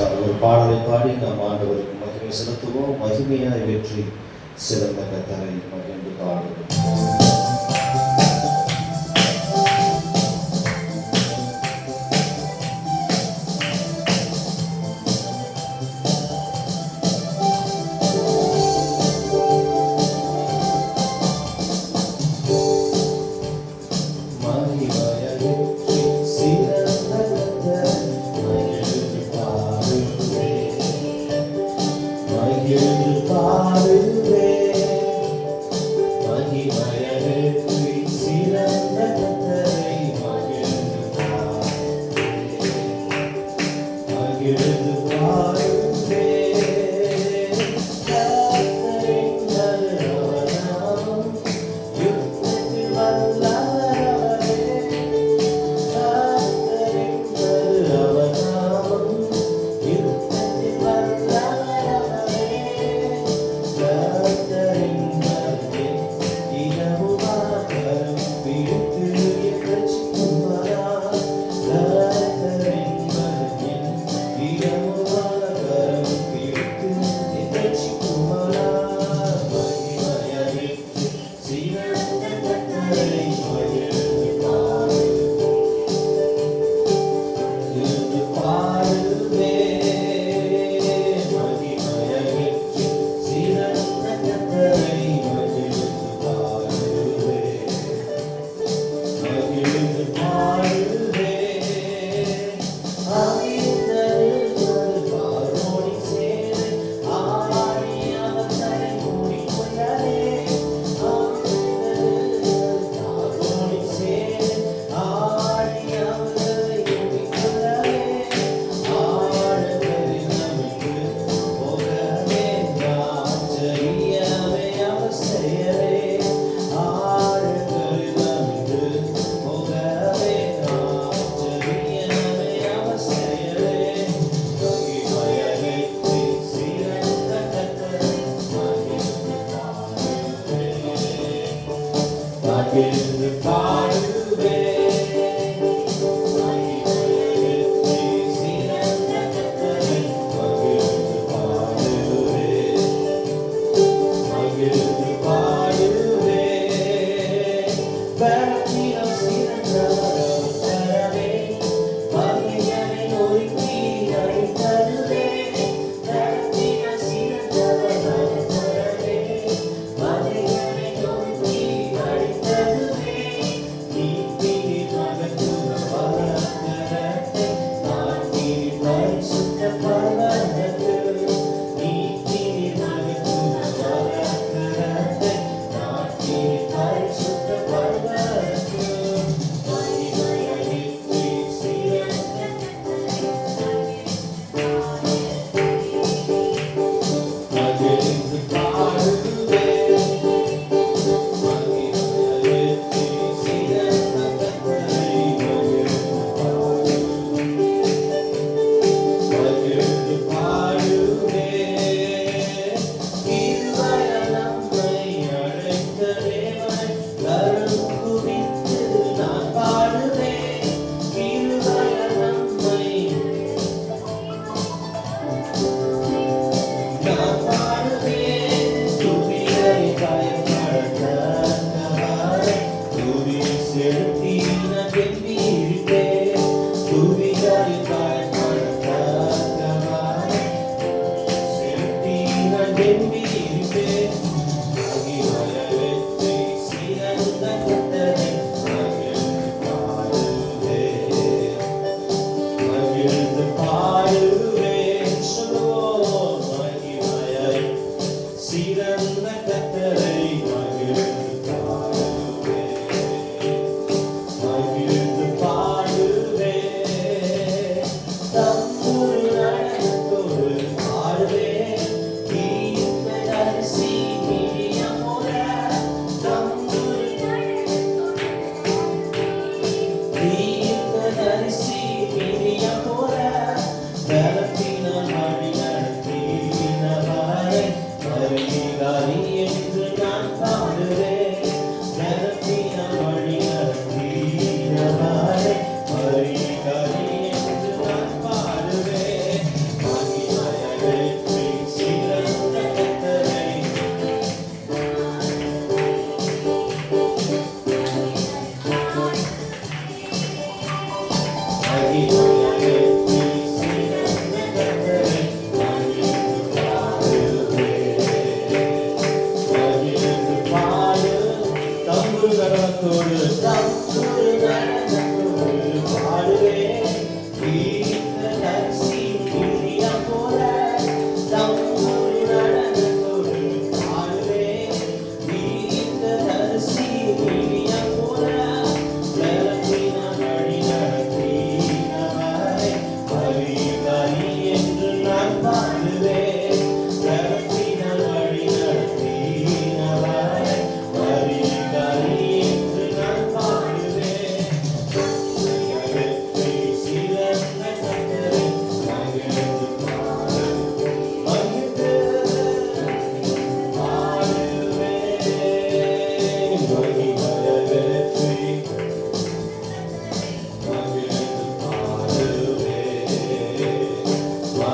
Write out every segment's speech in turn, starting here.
ஒரு பாடலை பாடி நாம் ஆண்டவருக்கு மகிமை செலுத்துவோம். மகிமையாய் வெற்றி சிறந்த கர்த்தரை மகிழ்ந்து பாடுவோம். மகிழ்ந்து பாடுவே மகிமையாய்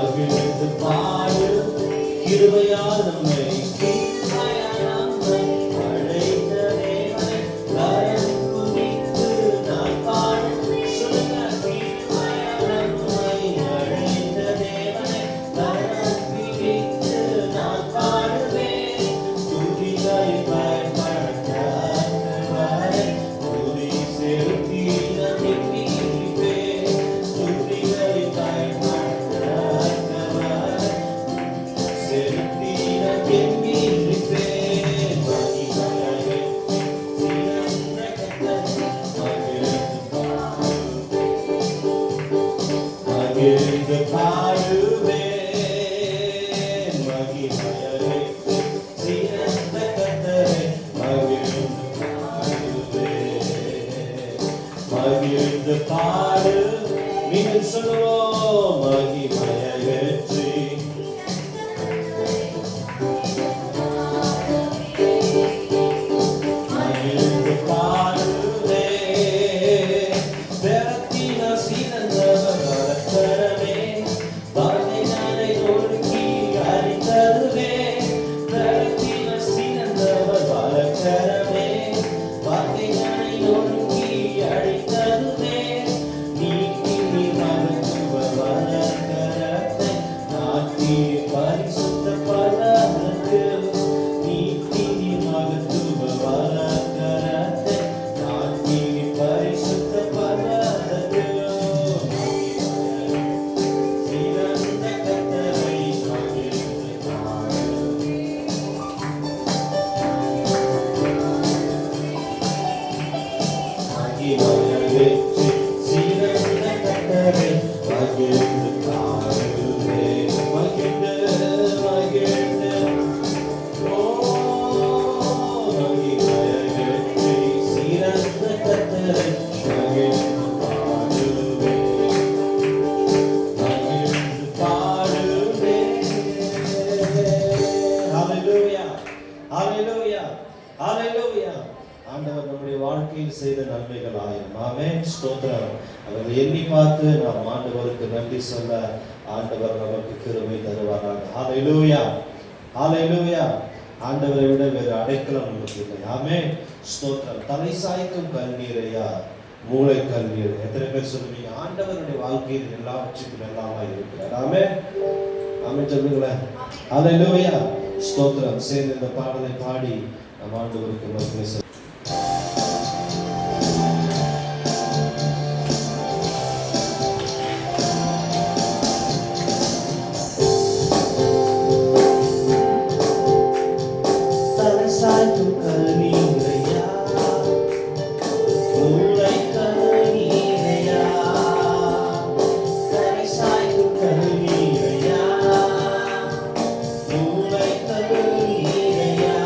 மகிழ்ந்து பாடு கிருபையால் நம்மை அழைத்த தேவனை கரம் குவித்து நான் பாடு சொல்லுங்க கிருபையால் நம்மை அழைத்த தேவனை கரம் குவித்து நான் பாடுவேன் துதிகளை பயன்படுத்தவரை துதி செலுத்தி நான் எண்ணிப்பேன் துதிகளை பயன்படுத்தவரை செலுத்தி நான் எண்ணிப்பேன் மகிமையை சிறந்த கர்த்தரை மகிழ்ந்து பாடுவேன் மகிமையை சிறந்த கர்த்தரை மகிழ்ந்து பாடு மீண்டும் சொல்லுவோம் மகிமையை வெற்றி மகிழ்ந்து பாடுவே பெறத்தின சிறந்தவர் வளர்த்தரவே வார்த்தை நாளை ஒழுக்கி அறிந்ததுவே பெறத்தின சிறந்தவர் வளர்த்தரவே வார்த்தை நாளை ஒழுக்கி அழித்ததுவே நீக்கி மகத்துவ வளர்க்கரத்தை நாட்டி பரிசுத்த பலனுக்கு நீக்கி மகத்துவ வளர்க்கரத்தை நாட்டி பரிசுத்த பலனுக்கு சிறந்த கர்த்தரை மகிழ்ந்து பாடு மகிமையை வெற்றி சிறந்த கர்த்தரை மகிழ்ந்து பாடுவே மகிழ்ந்து மகிழ்ந்து ஓ மகிமையை வெற்றி சிறந்த கர்த்தரை மகிழ்ந்து பாடுவே மகிழ்ந்து பாடுவே ஹalleluya ஹalleluya ஹalleluya ஆண்டவர் நம்முடைய வாழ்க்கையில் செய்த நன்மைகள் ஆயிரம் ஆமென் ஸ்தோத்திரம் அவர்கள் எண்ணி பார்த்து நாம் ஆண்டவருக்கு நன்றி சொல்ல ஆண்டவர் நமக்கு கிருபை தருவாராக ஹalleluya ஹalleluya ஆண்டவரை விட வேறு அடைக்கலம் நமக்கு இல்லை ஆமென் ஸ்தோத்திரம் தலை சாய்க்கும் கண்ணீரையா மூளை கண்ணீர் எத்தனை பேர் சொல்லுவீங்க ஆண்டவருடைய வாழ்க்கையில் எல்லாவற்றுக்கும் எல்லாமா இருக்கிறார் ஆமென் ஆமென் சொல்லுங்களேன் ஹalleluya ஸ்தோத்திரம் சேர்ந்து இந்த பாடலை பாடி நம் ஆண்டவருக்கு மகிமை செலுத்துவோம். தலை சாய்க்கும் கண்ணீரையா மூளை கண்ணீரையா தலை சாய்க்கும் கண்ணீரையா மூளை கண்ணீரையா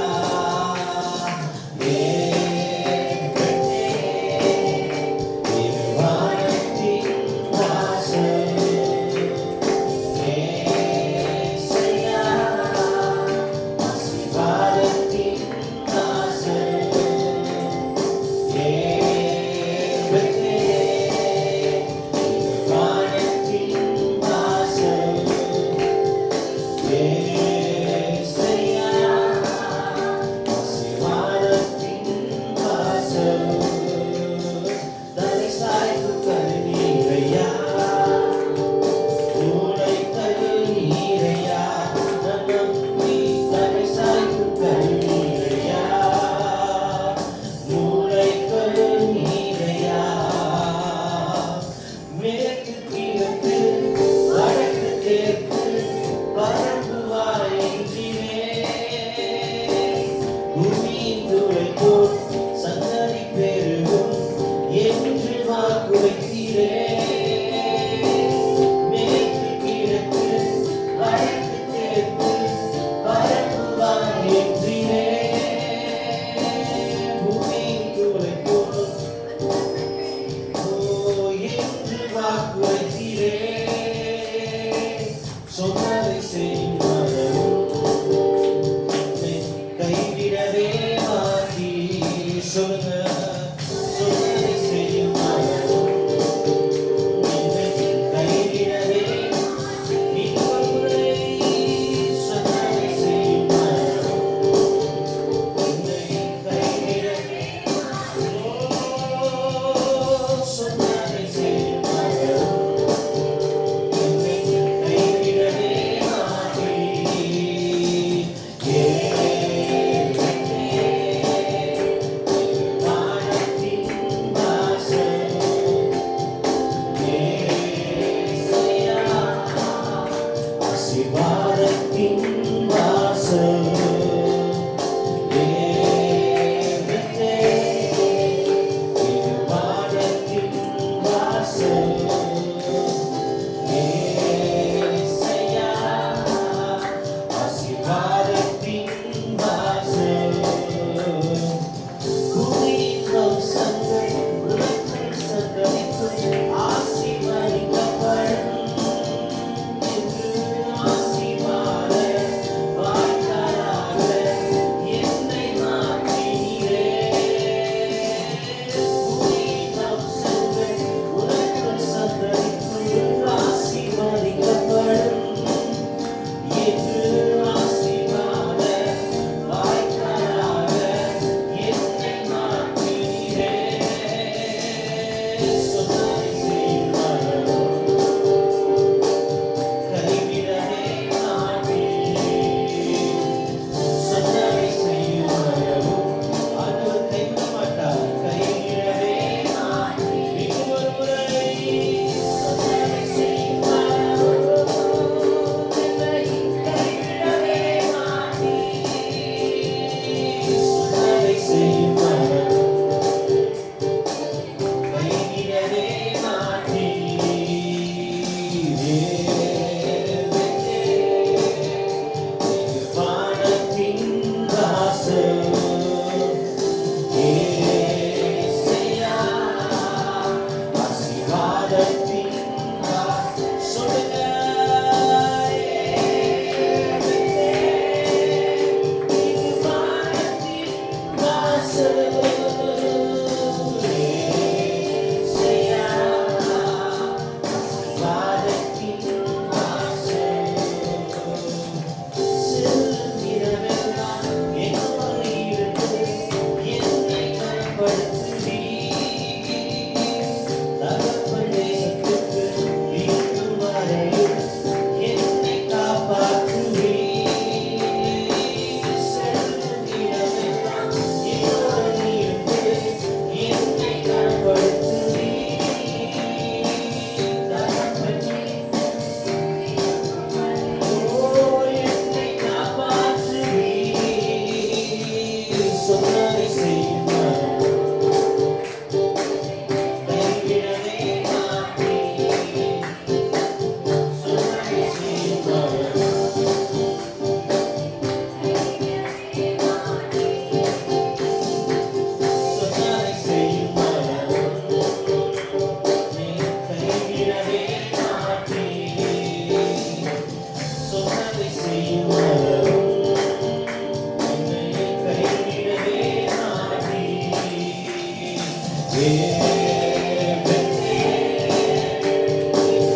ஆசீர்வாதத்தின் வாசல்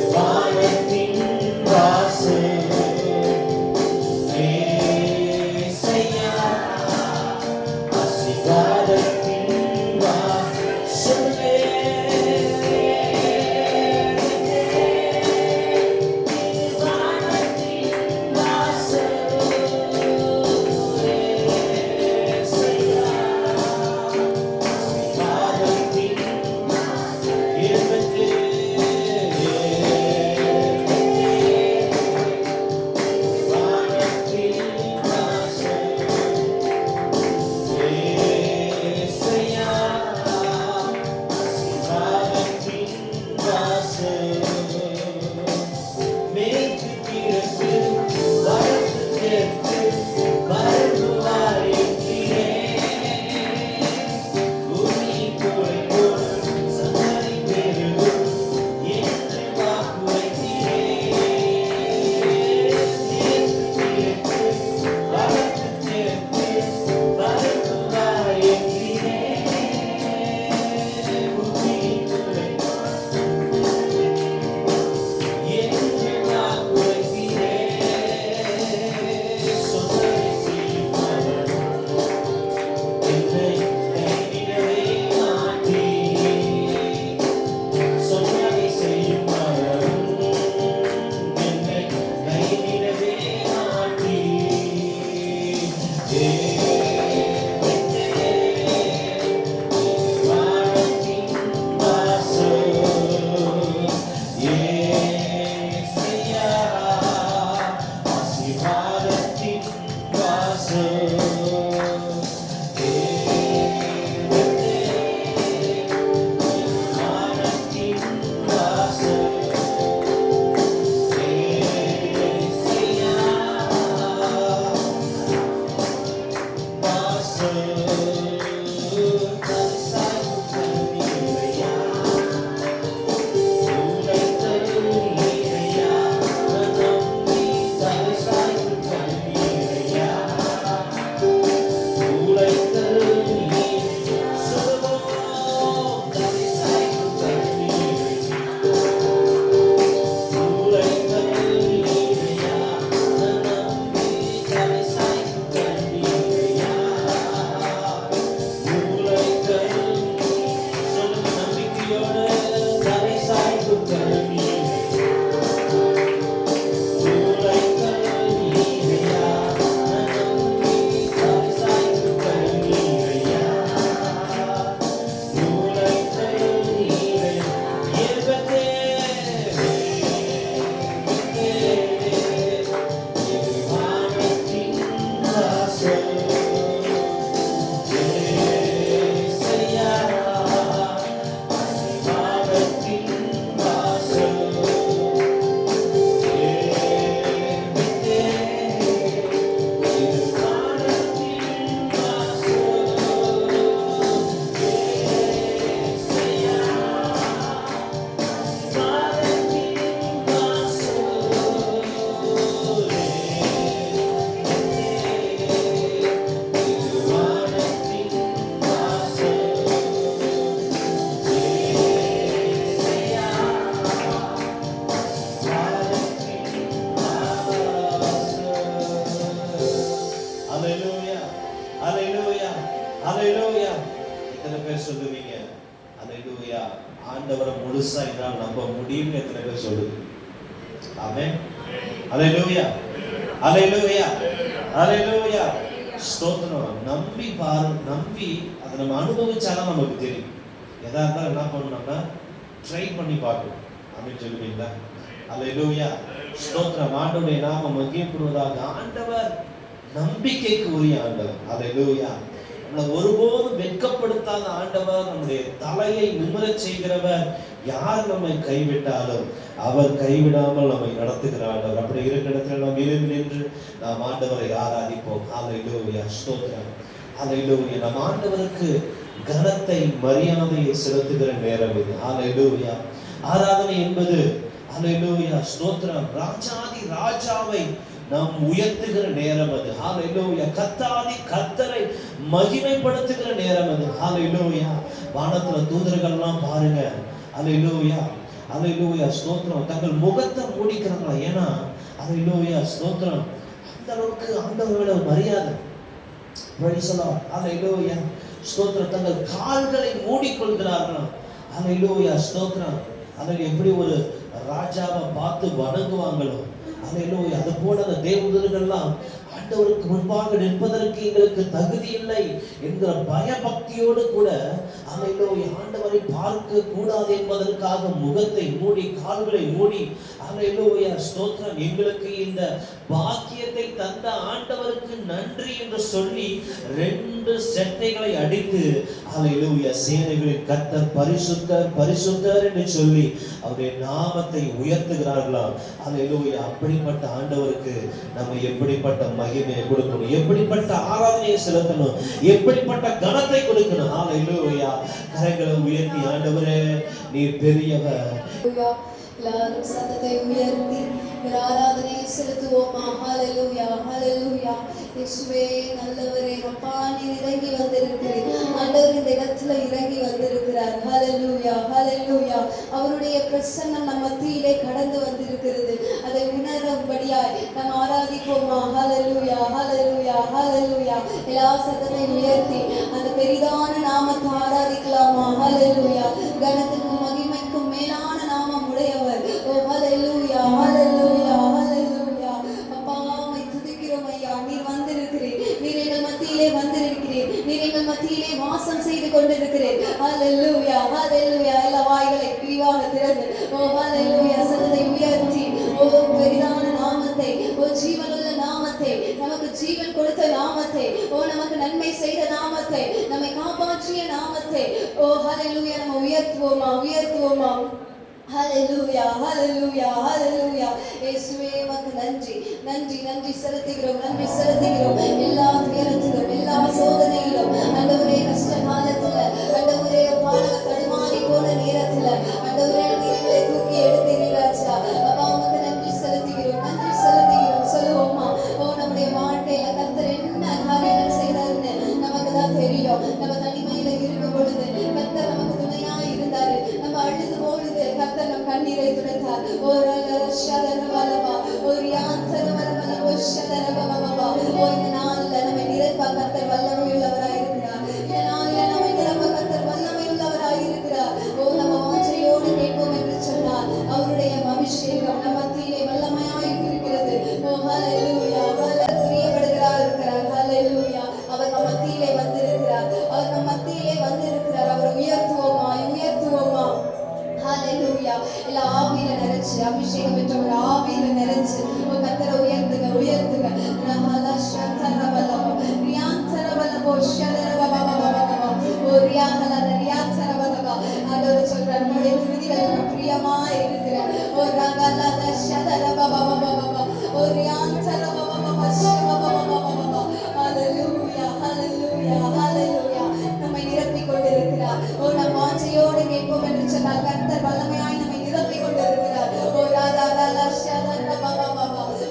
வானத்தின் வாசல் சொல்லுவீங்க? அல்லேலூயா. ஆண்டவரை முழுசா என்னால் நம்ப முடியும்னு எத்தனை பேர் சொல்லுங்க? ஆமென். அல்லேலூயா, அல்லேலூயா, அல்லேலூயா. ஸ்தோத்திரம். நம்பி பாரு, நம்பி அதை நம்ம அனுபவிச்சாதான் நமக்கு தெரியும். எதா இருந்தாலும் என்ன பண்ணணும்னா ட்ரை பண்ணி பார்க்கணும். அப்படின்னு சொல்லுவீங்களா? அல்லேலூயா. ஸ்தோத்திரம். ஆண்டவருடைய நாமம் மகிமைப்படுவதாக. ஆண்டவர் நம்பிக்கைக்கு உரிய ஆண்டவர். அல்லேலூயா. நம்மளை ஒருபோதும் வெட்கப்படுத்தாத ஆண்டவர், நம்முடைய தலையை நிமிரச் செய்கிறவர். யார் நம்மை கைவிட்டாலும் அவர் கைவிடாமல் நம்மை நடத்துகிற ஆண்டவர். அப்படி இருக்கிற இடத்துல நாம் எழுந்து நின்று நாம் ஆண்டவரை ஆராதிப்போம். அல்லேலூயா. ஸ்தோத்திரம். அல்லேலூயா. நம் ஆண்டவருக்கு கனத்தை மரியாதையை செலுத்துகிற நேரம் இது. அல்லேலூயா. ஆராதனை என்பது அல்லேலூயா ஸ்தோத்திரம் ராஜாதி ராஜாவை நாம் உயர்த்துகிற நேரம் அது. ஹalleluya. கர்த்தாதி கர்த்தரை மகிமைப்படுத்துகிற நேரம் அது. ஹalleluya. வானத்துல தூதர்கள் எல்லாம் பாருங்க. ஹalleluya, ஹalleluya ஸ்தோத்திரம். தங்கள் முகத்தை மூடிக்கிறாங்க. ஏன்னா ஹalleluya ஸ்தோத்திரம் அந்த அளவுக்கு ஆண்டவரோட மரியாதை. praise the Lord. ஹalleluya ஸ்தோத்திரம். தங்கள் கால்களை மூடிக்கொள்கிறார்கள். ஹalleluya ஸ்தோத்திரம். அதில் எப்படி ஒரு ராஜாவை பார்த்து வணங்குவாங்களோ அல்லேலூயா, அது போல அந்த தேவதூதர்கள்லாம் ஆண்டவருக்கு முன்பாக நிற்பதற்கு எங்களுக்கு தகுதி இல்லை என்கிற பயபக்தியோடு கூட அல்லேலூயா ஆண்டவரை பார்க்க கூடாது என்பதற்காக முகத்தை மூடி கால்களை மூடி அல்லேலூயா ஸ்தோத்திரம் எங்களுக்கு இந்த பாக்கியத்தை தந்த ஆண்டவருக்கு நன்றி என்று சொல்லி 2 செட்டைகளை அடித்து அல்லேலூயா சேனைகளின் கர்த்தர் பரிசுத்தர் பரிசுத்தர் என்று சொல்லி அவருடைய நாமத்தை உயர்த்துகிறார்களாம். அல்லேலூயா. அப்படிப்பட்ட ஆண்டவருக்கு நம்ம எப்படிப்பட்ட மகிமையை கொடுக்கணும், எப்படிப்பட்ட ஆராதனையை செலுத்தணும், எப்படிப்பட்ட கனத்தை கொடுக்கணும். அல்லேலூயா. கரங்களை உயர்த்தி ஆண்டவரே நீர் பெரியவர். எல்லாரும் சத்தத்தை உயர்த்தி ஆராதனையை செலுத்துவோமா? ஹalleluya, ஹalleluya. இயேசுவே நல்லவரே, அப்பா நீர் இறங்கி வந்திருக்கிறீர். ஆண்டவர் இந்த இடத்துல இறங்கி வந்திருக்கிறார். ஹalleluya, ஹalleluya. அவருடைய பிரசன்னம் நம்ம மத்தியிலே கடந்து வந்திருக்கிறது. அதை உணரும்படியாய் நாம் ஆராதிப்போமா? ஹalleluya, ஹalleluya, ஹalleluya. எல்லா சத்தத்தை உயர்த்தி அந்த பெரிதான நாமத்தை ஆராதிக்கலாமா? ஹalleluya. கனத்துக்கும் மகிமைக்கும் மேலான நாமம் உடையவர். ஓ ஹalleluya, ஹalleluya, ஹalleluya. அப்பா உம்மை துதிக்கிறோம் ஐயா. நீர் வந்திருக்கிறீர், நீர் எங்கள் மத்தியிலே வந்திருக்கிறீர், நீர் எங்கள் மத்தியிலே வாசம் செய்து கொண்டிருக்கிறீர். ஹalleluya, ஹalleluya. எல்லா வாய்களை விரிவாக திறந்து ஓ ஹalleluya சத்தத்தை உயர்த்தி ஓ பெரிதான நாமத்தை, ஓ ஜீவனுள்ள நாமத்தை, நமக்கு ஜீவன் கொடுத்த நாமத்தை, ஓ நமக்கு நன்மை செய்த நாமத்தை, நம்மை காப்பாற்றிய நாமத்தை ஓ ஹalleluya நம்ம உயர்த்துவோமா? உயர்த்துவோமா? ஹalleluya, ஹalleluya, ஹalleluya. இயேசுவே உமக்கு நன்றி நன்றி நன்றி செலுத்துகிறோம், நன்றி செலுத்துகிறோம். எல்லா துயரத்திலும் எல்லா சோதனையிலும் ஆண்டவரே கஷ்ட காலத்துல ஆண்டவரே பாலக தடுமாறி போன நேரத்துல ஆண்டவரே நீங்களை தூக்கி எடுத்தீராச்சா. அப்பா உமக்கு நன்றி செலுத்துகிறோம், நன்றி செலுத்துகிறோம். சொல்லுவோமா? ஓ நம்முடைய வாழ்க்கையில கர்த்தர் என்ன காரியங்கள் செய்தாருன்னு நமக்கு தான் தெரியும். நம்ம தனிமையில இருக்கும் பொழுது கர்த்தர் நமக்கு துணையா இருந்தாரு. நம்ம அழுது பொழுது கர்த்தர் நம் கண்ணீரை துடைத்தார். ஒரு ஷதரவலவா ஒரு யாந்தரவலவலவோ ஷதரவலவா. ஓ இந்த நாள்ல நம்மை நிரப்ப கர்த்தர் வல்லமை உள்ளவராய் இருக்கிறார். இந்த நாள்ல நம்மை நிரப்ப கர்த்தர் வல்லமை உள்ளவராய் இருக்கிறார். ஓ நம்ம வாஞ்சையோடு கேட்போம் என்று சொன்னார். அவருடைய அபிஷேகம் நம் மத்தியிலே வல்லமையாய் இருக்கிறது. ஓ ஹalleluya. அவர் பிரியப்படுகிறார் இருக்கிறார். ஹalleluya. அவர் நம் மத்தியிலே வந்திருக்கிறார். அவர் நம் மத்தியிலே வந்திருக்கிறார். அவர் உயர்த்துவோமா? உயர்த்துவோமா? ஹalleluya. எல்லா ஆவியில நிறைஞ்சு அபிஷேகம் பெற்றவர் ஆவியில நிறைஞ்சு கர்த்தரை உயர்த்துங்க, உயர்த்துங்க. ரஹலா ஷதரவலவோ ரியாந்தரவலவோ ஷதரவலவோ ஓ ரியாஹலா ரியாந்தரவலவோ. ஆண்டவர் சொல்றார் நம்முடைய துதிகள் பிரியமா இருக்கிறார். ஓ ரகலா ஷதரவலவோ ஓ ரியாந்தரவலவோ ஷதரவலவோ. ஹalleluya, ஹalleluya, ஹalleluya. நம்மை நிரப்பிக் கொண்டிருக்கிறார். ஓ நம் வாஞ்சையோடு கேட்போம் என்று சொன்னால் கர்த்தர் வல்லமையாய் நம்மை நிரப்பிக் கொண்டிருக்கிறார். ஓ ராதா ராதா ஷதரவலவோ.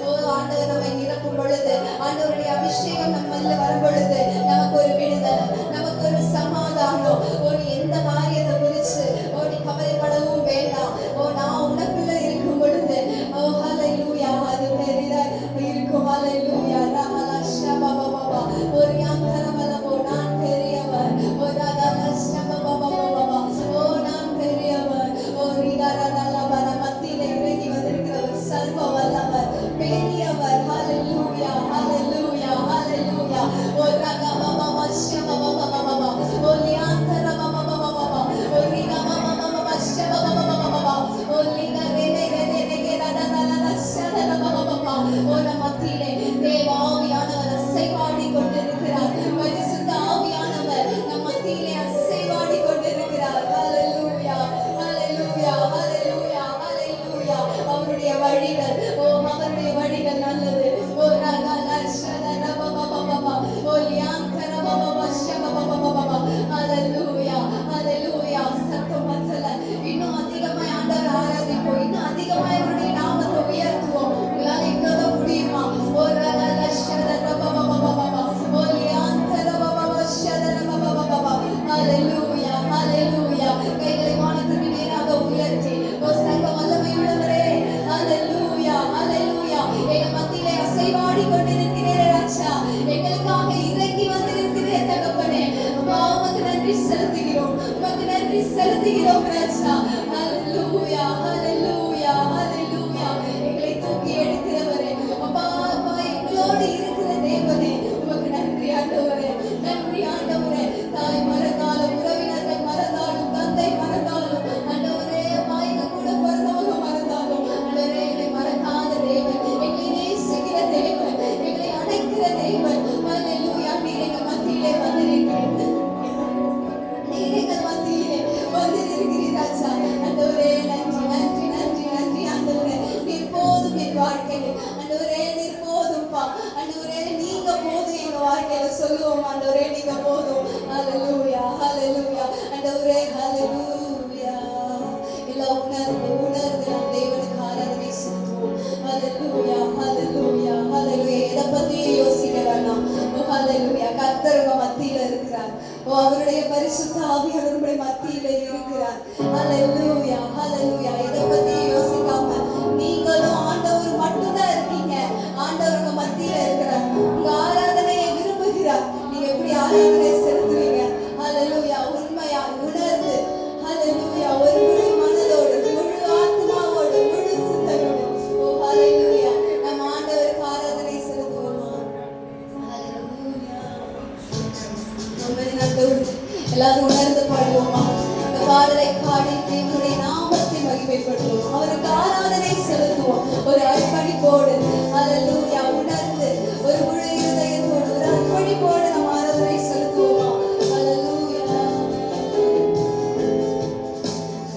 ஓ ஆண்டவர் நம்மை நிரப்பும் பொழுது ஆண்டவருடைய அபிஷேகம் நம்ம மேல வரும் பொழுது நமக்கு ஒரு விடுதலை, நமக்கு ஒரு சமாதானம். ஓ நீ எந்த காரியத்தை குறித்து ஓ நீ கவலைப்படவும் வேண்டாம். ஓ நான் உனக்குள்ள இருக்கும் பொழுது ஓ ஹalleluya அது பெரிதாய் இருக்கும். ஹalleluya. ரஹலா ஷபபபபா ஓ ரியாந்தரவலவோ நான் பெரியவர். ஓ ராதா ஷபபபபா ஓ நம் மத்தியிலே தேவ ஆவியானவர் அசைவாடி கொண்டிருக்கிறார். பரிசுத்த ஆவியானவர் நம் மத்தியிலே அசைவாடி கொண்டிருக்கிறார். ஹalleluya ஹalleluya ஹalleluya ஹalleluya. அவருடைய வழிகள் அவருடைய வழிகள் நல்லது. ஓ ரகல ஷதர பபபபப ஓ லியாங்கர பபப பபபபப. ஹalleluya ஹalleluya. சத்தமத்தல இன்னும் அதிகமாய் ஆண்டவரை ஆராதிப்போம். இன்னும் அதிகமாய் அவருடைய நாமத்தை உயர்த்துவோம். உங்களால இன்னும் முடியுமா? ஓ ரகல ஷதர பபபபப ஓ லியாங்கர பபப ஷதர பபபபப. ஹalleluya ஹalleluya. கைகளை வானத்துக்கு நேராக உயர்த்தி ஓ சர்வ வல்லமையுள்ளவரே ஹalleluya ஹalleluya. எங்கள் மத்தியிலே அசைவாடி கொண்டிருக்கிறீரே ராஜா. எங்களுக்காக இறங்கி வந்திருக்கிறீரே தகப்பனே. உமக்கு நன்றி செலுத்துகிறோம். உமக்கு நன்றி செலுத்துகிறோம் ராஜா. ஹalleluya ஹalleluya ஹalleluya. எங்களை தூக்கி எடுக்கிறவரே அப்பா அப்பா எங்களோடு இருக்கிற தேவனே உமக்கு நன்றி ஆண்டவரே. நன்றி ஆண்டவரே. தாய் மறந்தாலும் உறவினர்கள் மறந்தாலும் தந்தை மறந்தாலும் ஆண்டவரே அப்பா எங்க கூட பிறந்தவங்க மறந்தாலும் ஆண்டவரே எங்களை மறக்காத தேவன், எங்களை நேசிக்கிற தேவன், எங்களை அணைக்கிற தேவன். ஹalleluya. நீர் எங்கள் மத்தியிலே வந்திருக்கிறீர். நீர் எங்கள் மத்தியிலே வந்திருக்கிறீர் ராஜா. ஆண்டவரே நன்றி நன்றி நன்றி நன்றி ஆண்டவரே. நீர் போதும் என் வாழ்க்கையில் ஆண்டவரே. நீர் போதும்பா ஆண்டவரே. நீங்க போதும் எங்க வாழ்க்கையில சொல்லுவோம் ஆண்டவரே. நீங்க போதும். ஹalleluya ஹalleluya ஆண்டவரே. ஹalleluya. எல்லாம் உணர்ந்து உணர்ந்து நம் தேவனுக்கு ஆராதனை செலுத்துவோம். ஹalleluya ஹalleluya ஹalleluya. எதை பத்தியும் யோசிக்க வேண்டாம். ஹalleluya. கர்த்தர் உங்க மத்தியில இருக்கிறார். அவருடைய பரிசுத்த ஆவியானவர் நம்முடைய மத்தியில இருக்கிறார். ஹalleluya ஹalleluya. எதை பத்தியும் யோசிக்காம நீங்களும் ஆண்டவர் மட்டும்தான் இருக்கீங்க. ஆண்டவர் உங்க மத்தியில இருக்கிறார். உங்க ஆராதனையை விரும்புகிறார். நீங்க எப்படி ஆராதனை செலுத்துவீங்க? ஹalleluya. உண்மையா உணர்ந்து ஹalleluya. ஒரு முழு மனதோடு முழு ஆத்மாவோடு முழு சிந்தனோடு ஹalleluya நம்ம ஆண்டவருக்கு ஆராதனை செலுத்துவோமா? ஹalleluya. நம்ம நல்லவர் எல்லாரும் உணர்ந்து பாடுவோமா? இந்த பாடலை பாடி தேவனுடைய நாமத்தை மகிமைப்படுத்துவோம். அவருக்கு ஆராதனை செலுத்துவோம். ஒரு அர்ப்பணிப்போடு ஹalleluya. உணர்ந்து ஒரு முழு இதயத்தோடு ஒரு அர்ப்பணிப்போடு நம்ம ஆராதனை செலுத்துவோமா? ஹalleluya.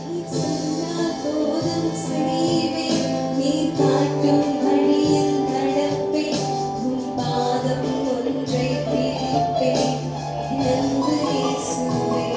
நீ சொன்னால் போதும் செய்வேன், நீ காட்டும் வழியில் நடப்பேன், உன் பாதம் ஒன்றை பிடிப்பேன், நன்று இயேசுவே.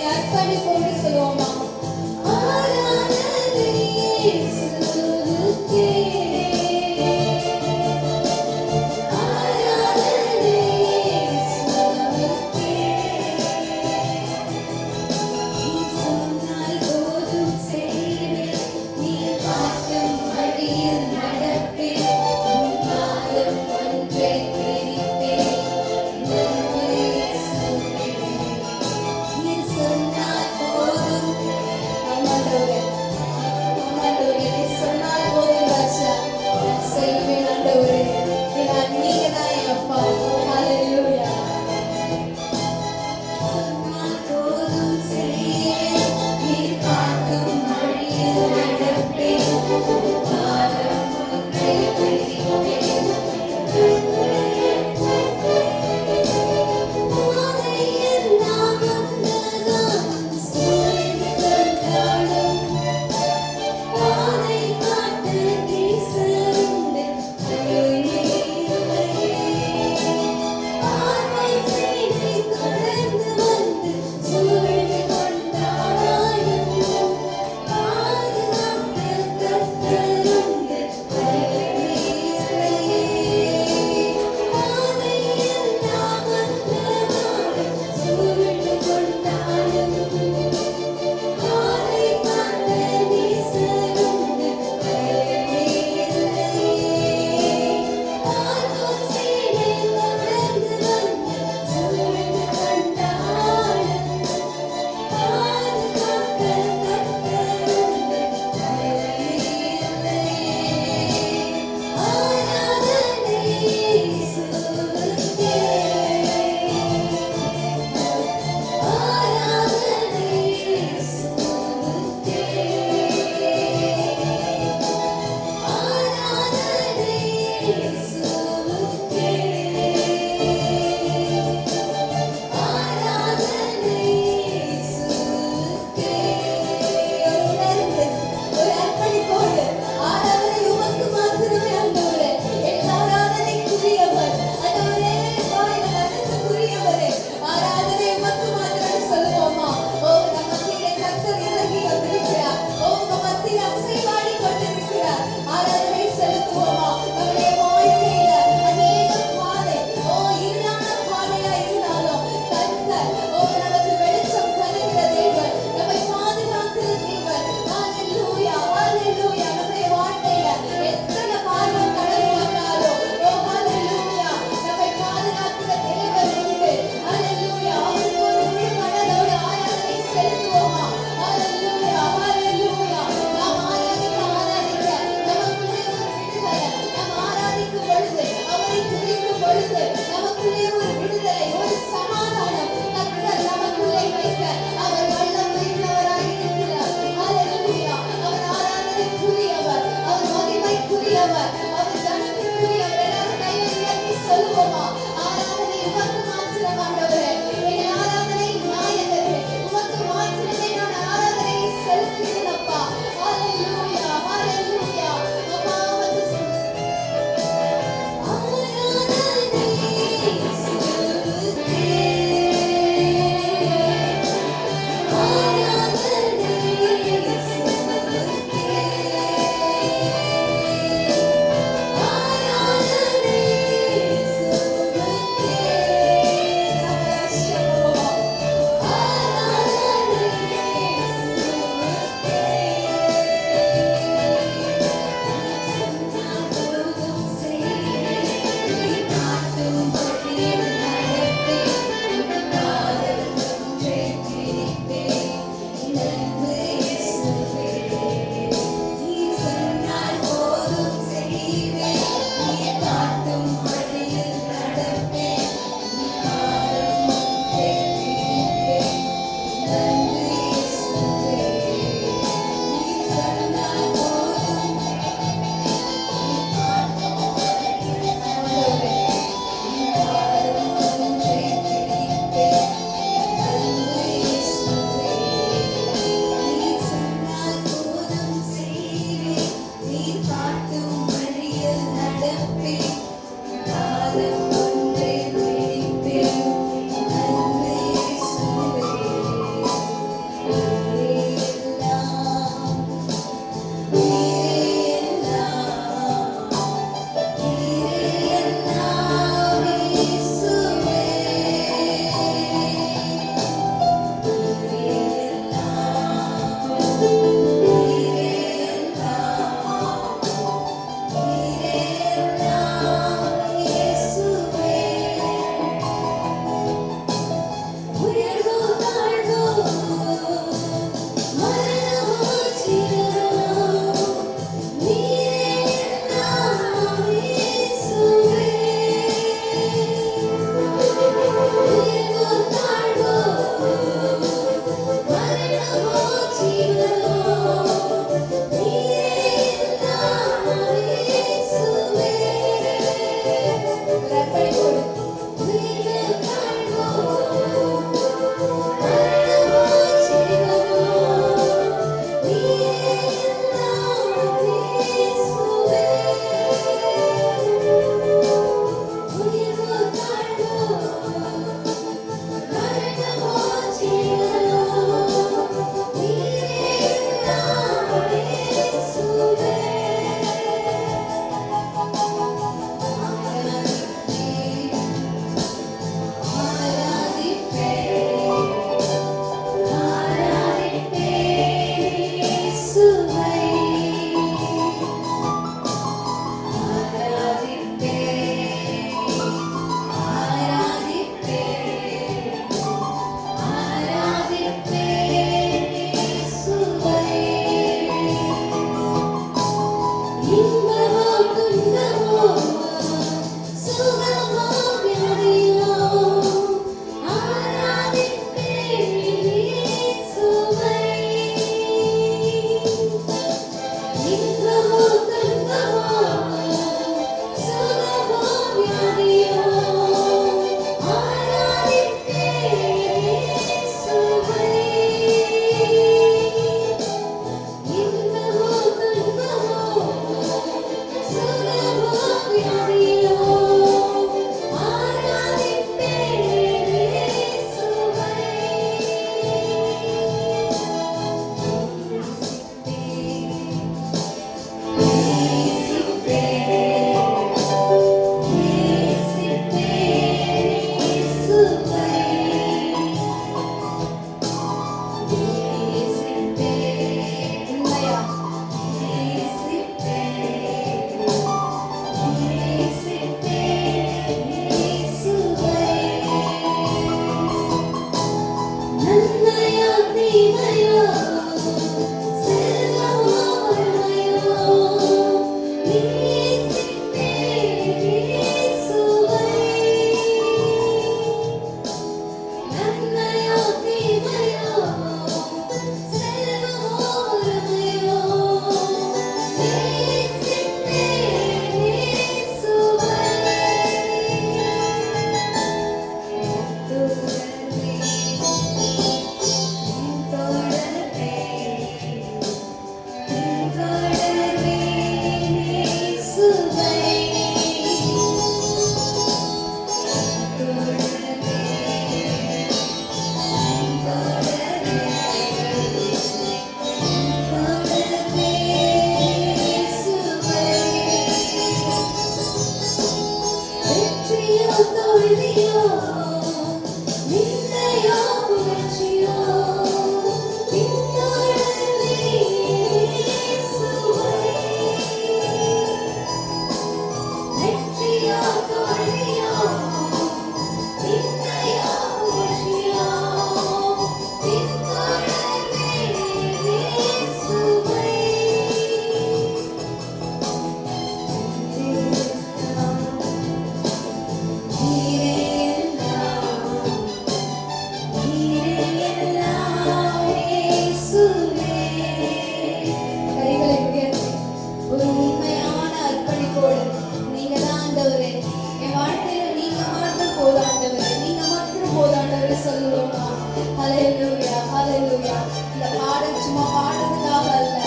அர்ப்பணிப்போடு சொல்லுவோமா? ஆராதனை இயேசுவுக்கே. ஆராதனை இயேசுவுக்கே. நீ சொன்னால் போதும் செய்வேன், நீ காட்டும் வழியில் நடப்பேன், உன் காலம் ஒன்றை பிடிப்பேன், நன்மை இயேசுவே. நீ சொன்னால் போதும் இந்த பாடல் சும்மா பாடுறதுக்காக அல்ல,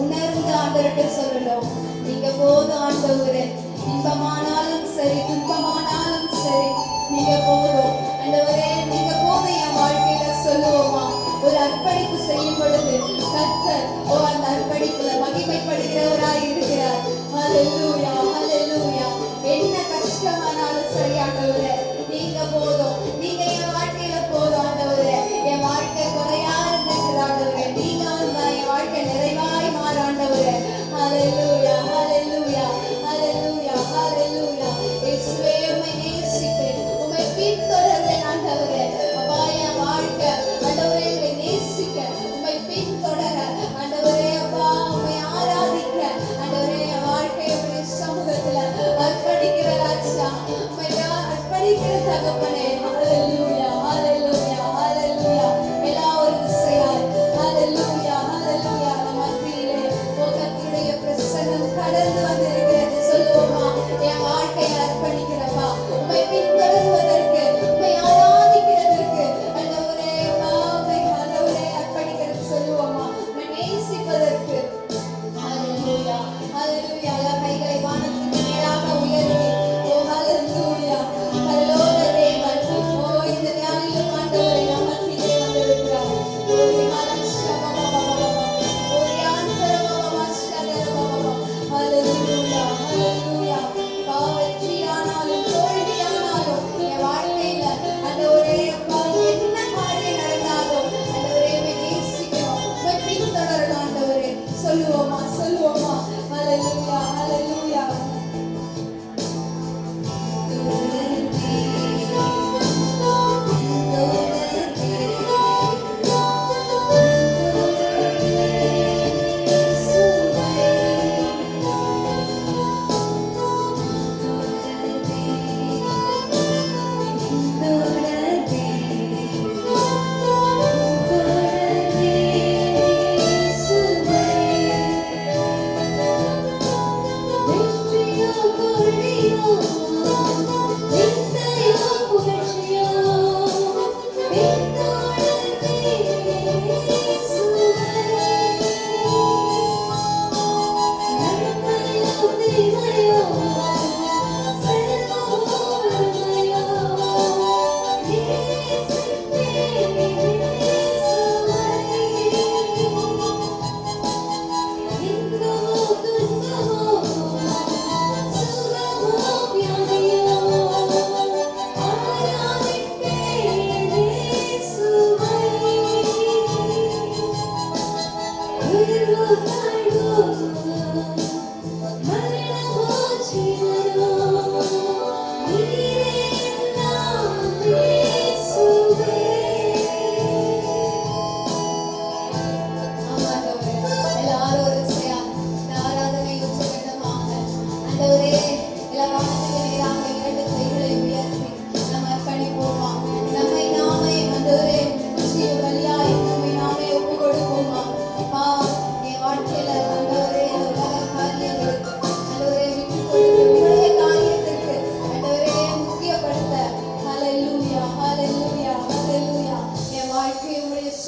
உணர்ந்து ஆண்டவர்கிட்ட சொல்லணும். நீங்க போதும் ஆண்டவரே, இன்பமானாலும் சரி துன்பமானாலும் சரி நீங்க போதும் ஆண்டவரே, நீங்க போதும் என் வாழ்க்கையில சொல்லுவோமா? ஒரு அர்ப்பணிப்பு செய்யும் பொழுது கர்த்தர் அந்த அர்ப்பணிப்புல மகிமைப்படுகிறவராய் இருக்கிறார். ஹல்லேலூயா, ஹல்லேலூயா. என்ன கஷ்டமானாலும் சரி ஆண்டவரே, நீங்க போதும், நீங்க என் வாழ்க்கையில போதும் ஆண்டவரே. என் வாழ்க்கை குறையா இருந்துச்சு ஆண்டவரே, நீங்க என் வாழ்க்கை நிறைவாய் மாற ஆண்டவரே. ஹல்லேலூயா, ஹல்லேலூயா, ஹல்லேலூயா, ஹல்லேலூயா. இயேசுவே உம்மை நேசிப்பேன், உம்மை பின்தொடர்வேன் ஆண்டவரே. அப்பா என் வாழ்க்கை ஆண்டவரே உம்மை நேசிக்க, உம்மை பின்தொடர ஆண்டவரே, அப்பா உம்மை ஆராதிக்க ஆண்டவரே, என் வாழ்க்கையை உம்முடைய சமூகத்துல அர்ப்பணிக்கிற ராஜா, உம்மை அர்ப்பணிக்கிற தகப்பனே. ஹல்லேலூயா, ஹல்லேலூயா, ஹல்லேலூயா. எல்லாரும் இசையாய் ஹல்லேலூயா, ஹல்லேலூயா. நம் மத்தியிலே கர்த்தருடைய பிரசன்னம் கடந்து வந்திருக்கிறது. சொல்லுவோமா? என் வாழ்க்கையை அர்ப்பணிக்கிறப்பா, உம்மை பின்தொடர்வதற்கு, உம்மை ஆராதிக்கிறதற்கு ஆண்டவரே, உம்மை ஆண்டவரே அர்ப்பணிக்கிறது. சொல்லுவோமா? உம்மை நேசிப்பதற்கு. ஹல்லேலூயா, ஹல்லேலூயா. கைகளை வானத்துக்கு நேராக உயர்த்தி ஹல்லேலூயா. பரலோக தேவன் இந்த நாளிலும் ஆண்டவரே நம் மத்தியிலே வந்திருக்கிறார். ஹல்லேலூயா, ஹல்லேலூயா. வெற்றியானாலும் தோல்வியானாலும் என் வாழ்க்கையில ஆண்டவரே, அப்பா என்ன காரியம் நடந்தாலும் ஆண்டவரே உம்மை நேசிக்கணும், உம்மை பின்தொடரணும் ஆண்டவரே. சொல்லுவோமா? சொல்லுவோமா? ஹல்லேலூயா, ஹல்லேலூயா.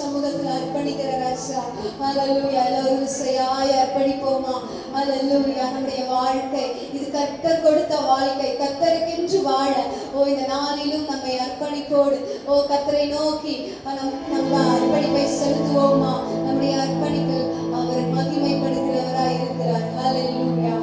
சமூகத்தில் அர்ப்பணிக்கிற ராஜா. ஹல்லேலூயா. எல்லாரும் இசையாய் அர்ப்பணிப்போமா? ஹல்லேலூயா. நம்முடைய வாழ்க்கை இது கர்த்தர் கொடுத்த வாழ்க்கை, கர்த்தருக்கென்று வாழ இந்த நாளிலும் நம்மை அர்ப்பணிப்போடு கர்த்தரை நோக்கி நம்ம அர்ப்பணிப்பை செலுத்துவோமா? நம்முடைய அர்ப்பணிப்பில் அவர் மகிமைப்படுகிறவராய் இருக்கிறார். ஹல்லேலூயா.